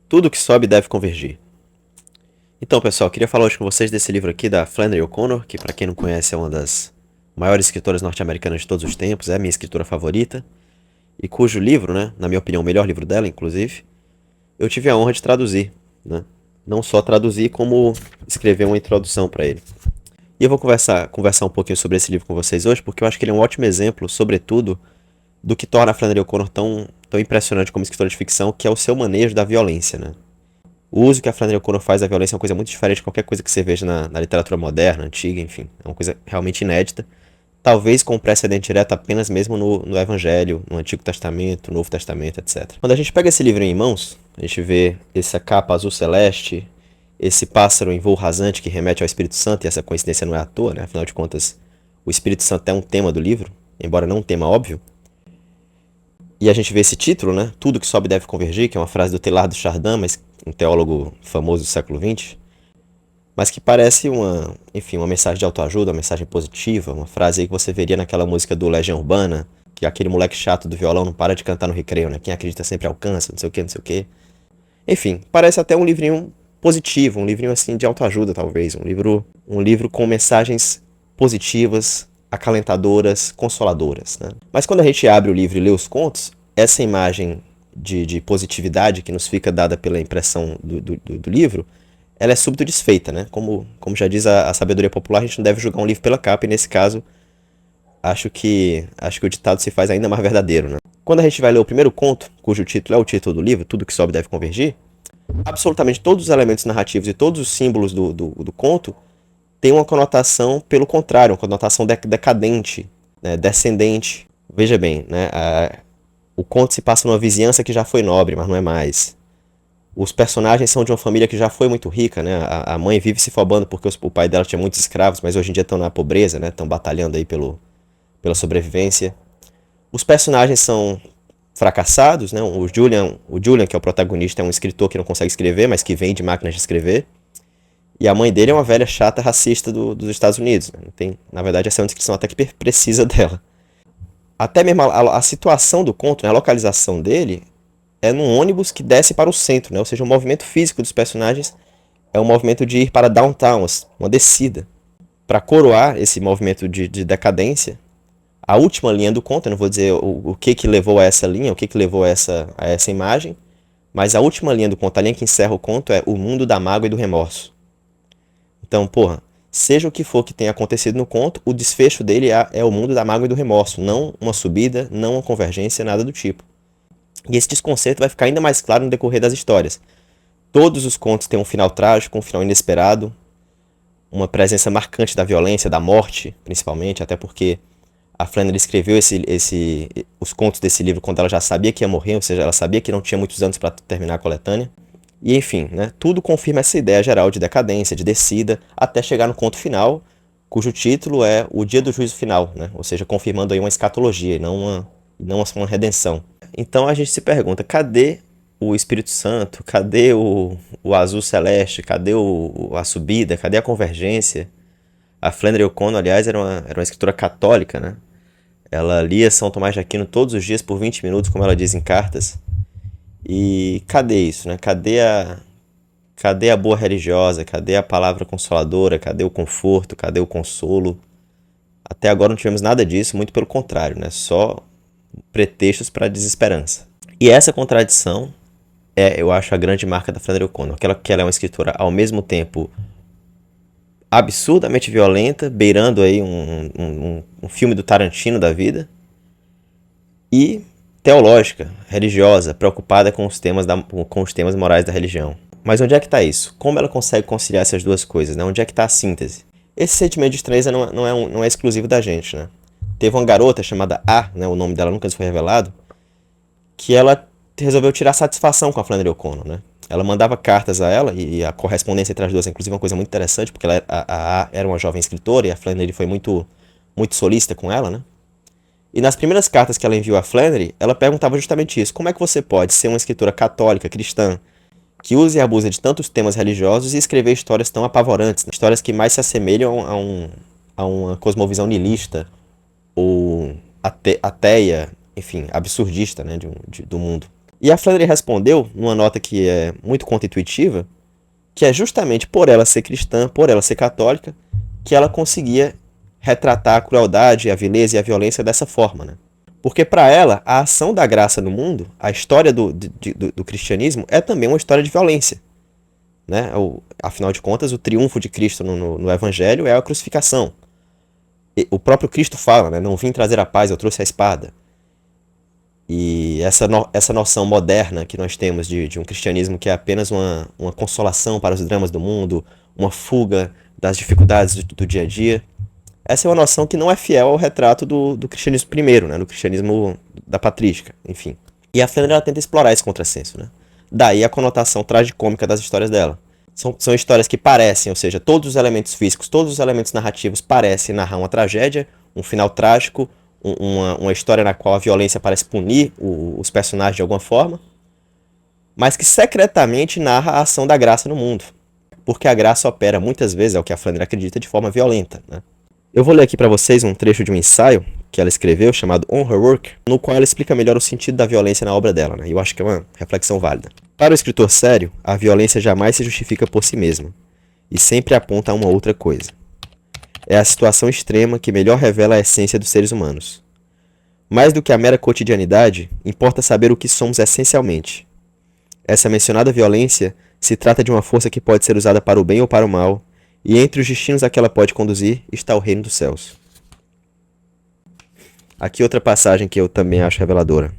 Tudo que sobe deve convergir. Então, pessoal, queria falar hoje com vocês desse livro aqui da Flannery O'Connor, que para quem não conhece é uma das maiores escritoras norte-americanas de todos os tempos, é a minha escritora favorita, e cujo livro, né, na minha opinião, o melhor livro dela, inclusive, eu tive a honra de traduzir, né? Não só traduzir, como escrever uma introdução para ele. E eu vou conversar um pouquinho sobre esse livro com vocês hoje, porque eu acho que ele é um ótimo exemplo, sobretudo, do que torna a Flannery O'Connor tão impressionante como escritora de ficção, que é o seu manejo da violência, né? O uso que a Flannery O'Connor faz da violência é uma coisa muito diferente de qualquer coisa que você veja na literatura moderna, antiga, enfim. É uma coisa realmente inédita. Talvez com um precedente direto apenas mesmo no Evangelho, no Antigo Testamento, no Novo Testamento, etc. Quando a gente pega esse livro em mãos, a gente vê essa capa azul celeste, esse pássaro em voo rasante que remete ao Espírito Santo, e essa coincidência não é à toa, né? Afinal de contas, o Espírito Santo é um tema do livro, embora não um tema óbvio. E a gente vê esse título, né? Tudo que sobe deve convergir, que é uma frase do Teilhard de Chardin, mas um teólogo famoso do século XX, mas que parece uma mensagem de autoajuda, uma mensagem positiva, uma frase aí que você veria naquela música do Legião Urbana, que aquele moleque chato do violão não para de cantar no recreio, né? Quem acredita sempre alcança, não sei o que, não sei o que. Enfim, parece até um livrinho positivo, um livrinho assim de autoajuda, talvez, um livro com mensagens positivas, acalentadoras, consoladoras, né? Mas quando a gente abre o livro e lê os contos, essa imagem de positividade que nos fica dada pela impressão do livro, ela é súbito desfeita, né? Como já diz a sabedoria popular, a gente não deve julgar um livro pela capa, e nesse caso, acho que o ditado se faz ainda mais verdadeiro, né? Quando a gente vai ler o primeiro conto, cujo título é o título do livro, Tudo que sobe deve convergir, absolutamente todos os elementos narrativos e todos os símbolos do conto têm uma conotação pelo contrário, uma conotação decadente, né? Descendente. Veja bem, né? O conto se passa numa vizinhança que já foi nobre, mas não é mais. Os personagens são de uma família que já foi muito rica, né? A mãe vive se fobando porque o pai dela tinha muitos escravos, mas hoje em dia estão na pobreza, né? Estão batalhando aí pela sobrevivência. Os personagens são fracassados, né? O Julian, que é o protagonista, é um escritor que não consegue escrever, mas que vem de máquinas de escrever. E a mãe dele é uma velha chata racista dos Estados Unidos, né? Na verdade, essa é uma descrição até que precisa dela. Até mesmo a situação do conto, né? A localização dele é num ônibus que desce para o centro, né? Ou seja, o movimento físico dos personagens é um movimento de ir para downtown, uma descida. Para coroar esse movimento de decadência, a última linha do conto, eu não vou dizer o que levou a essa linha, o que levou a essa imagem, mas a última linha do conto, a linha que encerra o conto, é o mundo da mágoa e do remorso. Então, porra, seja o que for que tenha acontecido no conto, o desfecho dele é o mundo da mágoa e do remorso, não uma subida, não uma convergência, nada do tipo. E esse desconcerto vai ficar ainda mais claro no decorrer das histórias. Todos os contos têm um final trágico, um final inesperado, uma presença marcante da violência, da morte, principalmente, até porque a Flannery escreveu os contos desse livro quando ela já sabia que ia morrer, ou seja, ela sabia que não tinha muitos anos para terminar a coletânea. E enfim, né, tudo confirma essa ideia geral de decadência, de descida, até chegar no conto final, cujo título é O Dia do Juízo Final, né, ou seja, confirmando aí uma escatologia e não uma redenção. Então a gente se pergunta, cadê o Espírito Santo? Cadê o azul celeste? Cadê a subida? Cadê a convergência? A Flannery O'Connor, aliás, era uma escritora católica, né? Ela lia São Tomás de Aquino todos os dias por 20 minutos, como ela diz em cartas. E cadê isso, né? Cadê a boa religiosa? Cadê a palavra consoladora? Cadê o conforto? Cadê o consolo? Até agora não tivemos nada disso, muito pelo contrário, né? Só pretextos para a desesperança. E essa contradição eu acho, a grande marca da Flannery O'Connor, que ela é uma escritora ao mesmo tempo absurdamente violenta, beirando aí um filme do Tarantino da vida, e teológica, religiosa, preocupada com os temas morais da religião. Mas onde é que está isso? Como ela consegue conciliar essas duas coisas, né? Onde é que está a síntese? Esse sentimento de estranheza não é exclusivo da gente, né? Teve uma garota chamada A, né, o nome dela nunca foi revelado, que ela resolveu tirar satisfação com a Flannery O'Connor, né? Ela mandava cartas a ela, e a correspondência entre as duas é inclusive uma coisa muito interessante, porque a era uma jovem escritora e a Flannery foi muito, muito solícita com ela, né? E nas primeiras cartas que ela enviou a Flannery, ela perguntava justamente isso: como é que você pode ser uma escritora católica, cristã, que usa e abusa de tantos temas religiosos e escrever histórias tão apavorantes, né? Histórias que mais se assemelham a uma cosmovisão niilista ou ateia, enfim, absurdista, né, do mundo. E a Flannery respondeu, numa nota que é muito contra-intuitiva, que é justamente por ela ser cristã, por ela ser católica, que ela conseguia retratar a crueldade, a vileza e a violência dessa forma, né? Porque para ela, a ação da graça no mundo, a história do cristianismo, é também uma história de violência. Né? Afinal de contas, o triunfo de Cristo no Evangelho é a crucificação. O próprio Cristo fala, né? Não vim trazer a paz, eu trouxe a espada. E essa noção moderna que nós temos de um cristianismo que é apenas uma consolação para os dramas do mundo, uma fuga das dificuldades do dia a dia, essa é uma noção que não é fiel ao retrato do cristianismo primeiro, né? Do cristianismo da patrística, enfim. E a Flannery tenta explorar esse contrassenso, né? Daí a conotação tragicômica das histórias dela. São histórias que parecem, ou seja, todos os elementos físicos, todos os elementos narrativos parecem narrar uma tragédia, um final trágico, uma história na qual a violência parece punir os personagens de alguma forma, mas que secretamente narra a ação da graça no mundo. Porque a graça opera muitas vezes, é o que a Flannery acredita, de forma violenta, né? Eu vou ler aqui para vocês um trecho de um ensaio que ela escreveu, chamado On Her Work, no qual ela explica melhor o sentido da violência na obra dela, né? E eu acho que é uma reflexão válida. Para o escritor sério, a violência jamais se justifica por si mesma, e sempre aponta a uma outra coisa. É a situação extrema que melhor revela a essência dos seres humanos. Mais do que a mera cotidianidade, importa saber o que somos essencialmente. Essa mencionada violência se trata de uma força que pode ser usada para o bem ou para o mal, e entre os destinos a que ela pode conduzir está o reino dos céus. Aqui outra passagem que eu também acho reveladora.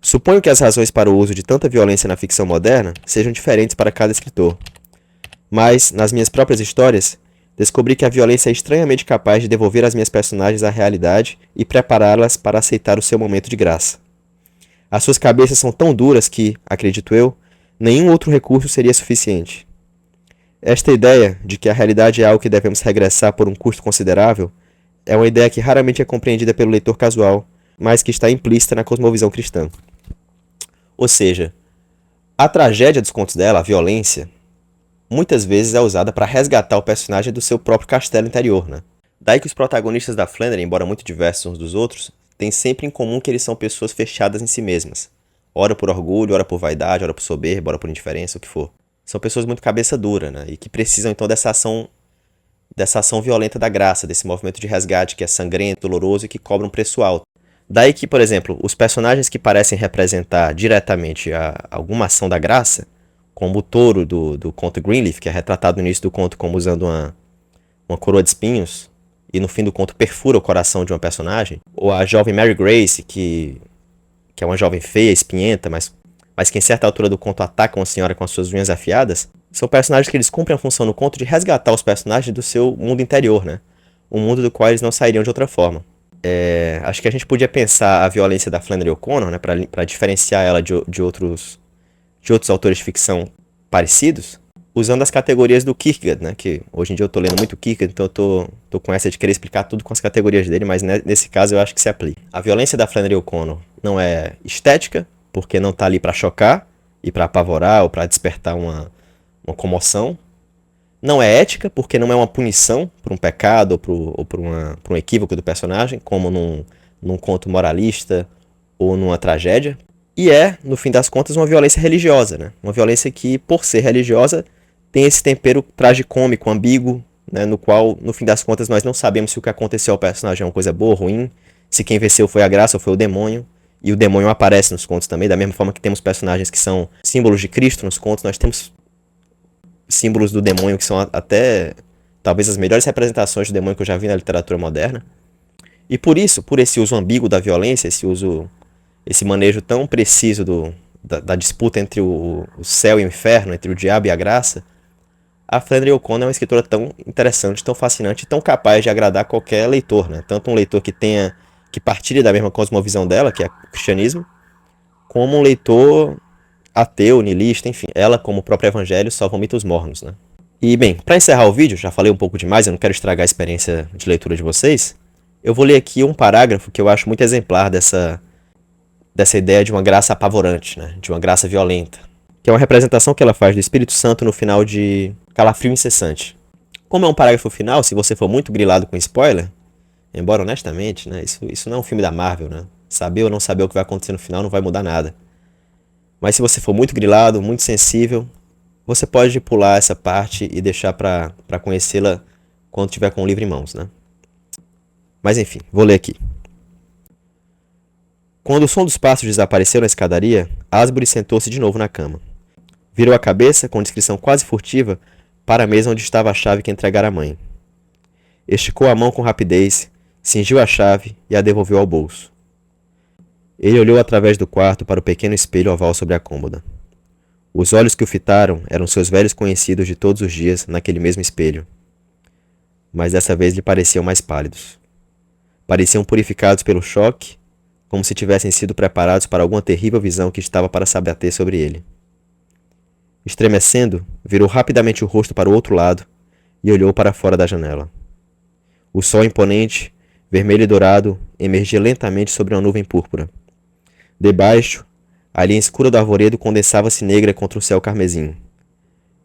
Suponho que as razões para o uso de tanta violência na ficção moderna sejam diferentes para cada escritor. Mas, nas minhas próprias histórias, descobri que a violência é estranhamente capaz de devolver as minhas personagens à realidade e prepará-las para aceitar o seu momento de graça. As suas cabeças são tão duras que, acredito eu, nenhum outro recurso seria suficiente. Esta ideia de que a realidade é algo que devemos regressar por um custo considerável é uma ideia que raramente é compreendida pelo leitor casual, mas que está implícita na cosmovisão cristã. Ou seja, a tragédia dos contos dela, a violência, muitas vezes é usada para resgatar o personagem do seu próprio castelo interior, né? Daí que os protagonistas da Flannery, embora muito diversos uns dos outros, têm sempre em comum que eles são pessoas fechadas em si mesmas. Ora por orgulho, ora por vaidade, ora por soberba, ora por indiferença, o que for. São pessoas muito cabeça dura, né? E que precisam então dessa ação violenta da graça, desse movimento de resgate que é sangrento, doloroso e que cobra um preço alto. Daí que, por exemplo, os personagens que parecem representar diretamente alguma ação da graça, como o touro do conto Greenleaf, que é retratado no início do conto como usando uma coroa de espinhos, e no fim do conto perfura o coração de uma personagem, ou a jovem Mary Grace, que é uma jovem feia, espinhenta, mas que em certa altura do conto ataca uma senhora com as suas unhas afiadas, são personagens que eles cumprem a função no conto de resgatar os personagens do seu mundo interior, né? Um mundo do qual eles não sairiam de outra forma. Acho que a gente podia pensar a violência da Flannery O'Connor, né, para diferenciar ela de outros autores de ficção parecidos, usando as categorias do Kierkegaard, né, que hoje em dia eu tô lendo muito Kierkegaard, então eu tô com essa de querer explicar tudo com as categorias dele, mas nesse caso eu acho que se aplica. A violência da Flannery O'Connor não é estética, porque não tá ali para chocar e para apavorar ou para despertar uma comoção. Não é ética, porque não é uma punição por um pecado ou por um equívoco do personagem, como num conto moralista ou numa tragédia. E é, no fim das contas, uma violência religiosa, né? Uma violência que, por ser religiosa, tem esse tempero tragicômico, ambíguo, né? No qual, no fim das contas, nós não sabemos se o que aconteceu ao personagem é uma coisa boa ou ruim, se quem venceu foi a graça ou foi o demônio. E o demônio aparece nos contos também, da mesma forma que temos personagens que são símbolos de Cristo nos contos, nós temos símbolos do demônio que são até talvez as melhores representações do demônio que eu já vi na literatura moderna. E por isso, por esse uso ambíguo da violência, esse manejo tão preciso da disputa entre o céu e o inferno, entre o diabo e a graça, a Flannery O'Connor é uma escritora tão interessante, tão fascinante, tão capaz de agradar qualquer leitor, né? Tanto um leitor que partilhe da mesma cosmovisão dela, que é o cristianismo, como um leitor ateu, niilista, enfim. Ela, como o próprio evangelho, só vomita os mornos, né? E, bem, para encerrar o vídeo, já falei um pouco demais, eu não quero estragar a experiência de leitura de vocês, eu vou ler aqui um parágrafo que eu acho muito exemplar dessa ideia de uma graça apavorante, né? De uma graça violenta, que é uma representação que ela faz do Espírito Santo no final de Calafrio Incessante. Como é um parágrafo final, se você for muito grilado com spoiler, embora honestamente, né, isso não é um filme da Marvel, né? Saber ou não saber o que vai acontecer no final não vai mudar nada. Mas se você for muito grilado, muito sensível, você pode pular essa parte e deixar para conhecê-la quando tiver com o livro em mãos, né? Mas enfim, vou ler aqui. Quando o som dos passos desapareceu na escadaria, Asbury sentou-se de novo na cama. Virou a cabeça, com descrição quase furtiva, para a mesa onde estava a chave que entregara à mãe. Esticou a mão com rapidez, cingiu a chave e a devolveu ao bolso. Ele olhou através do quarto para o pequeno espelho oval sobre a cômoda. Os olhos que o fitaram eram seus velhos conhecidos de todos os dias naquele mesmo espelho. Mas dessa vez lhe pareciam mais pálidos. Pareciam purificados pelo choque, como se tivessem sido preparados para alguma terrível visão que estava para se abater sobre ele. Estremecendo, virou rapidamente o rosto para o outro lado e olhou para fora da janela. O sol imponente, vermelho e dourado, emergia lentamente sobre uma nuvem púrpura. Debaixo, a linha escura do arvoredo condensava-se negra contra o céu carmesim.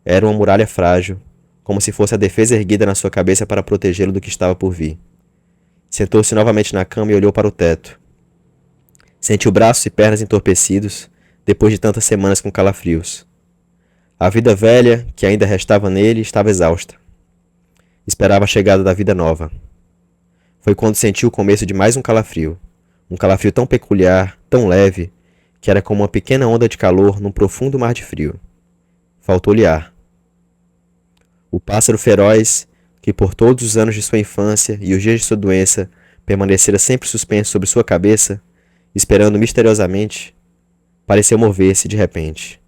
Era uma muralha frágil, como se fosse a defesa erguida na sua cabeça para protegê-lo do que estava por vir. Sentou-se novamente na cama e olhou para o teto. Sentiu braços e pernas entorpecidos, depois de tantas semanas com calafrios. A vida velha, que ainda restava nele, estava exausta. Esperava a chegada da vida nova. Foi quando sentiu o começo de mais um calafrio tão peculiar, tão leve, que era como uma pequena onda de calor num profundo mar de frio. Faltou-lhe ar. O pássaro feroz, que por todos os anos de sua infância e os dias de sua doença permanecera sempre suspenso sobre sua cabeça, esperando misteriosamente, pareceu mover-se de repente.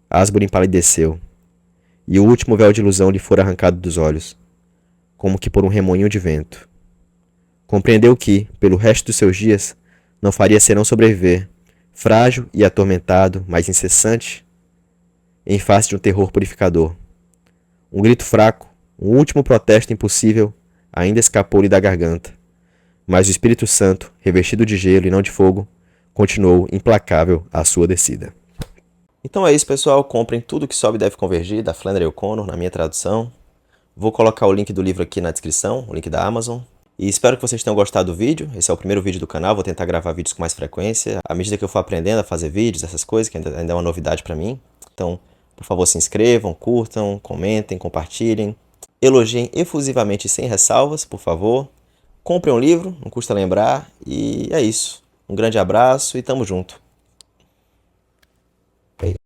Asbury empalideceu, e o último véu de ilusão lhe fora arrancado dos olhos, como que por um remoinho de vento. Compreendeu que, pelo resto dos seus dias, não faria senão sobreviver, frágil e atormentado, mas incessante, em face de um terror purificador. Um grito fraco, um último protesto impossível, ainda escapou-lhe da garganta. Mas o Espírito Santo, revestido de gelo e não de fogo, continuou implacável à sua descida. Então é isso, pessoal. Comprem Tudo que Sobe Deve Convergir, da Flannery O'Connor, na minha tradução. Vou colocar o link do livro aqui na descrição, o link da Amazon. E espero que vocês tenham gostado do vídeo. Esse é o primeiro vídeo do canal, vou tentar gravar vídeos com mais frequência. À medida que eu for aprendendo a fazer vídeos, essas coisas, que ainda é uma novidade para mim. Então, por favor, se inscrevam, curtam, comentem, compartilhem. Elogiem efusivamente e sem ressalvas, por favor. Comprem um livro, não custa lembrar. E é isso. Um grande abraço e tamo junto.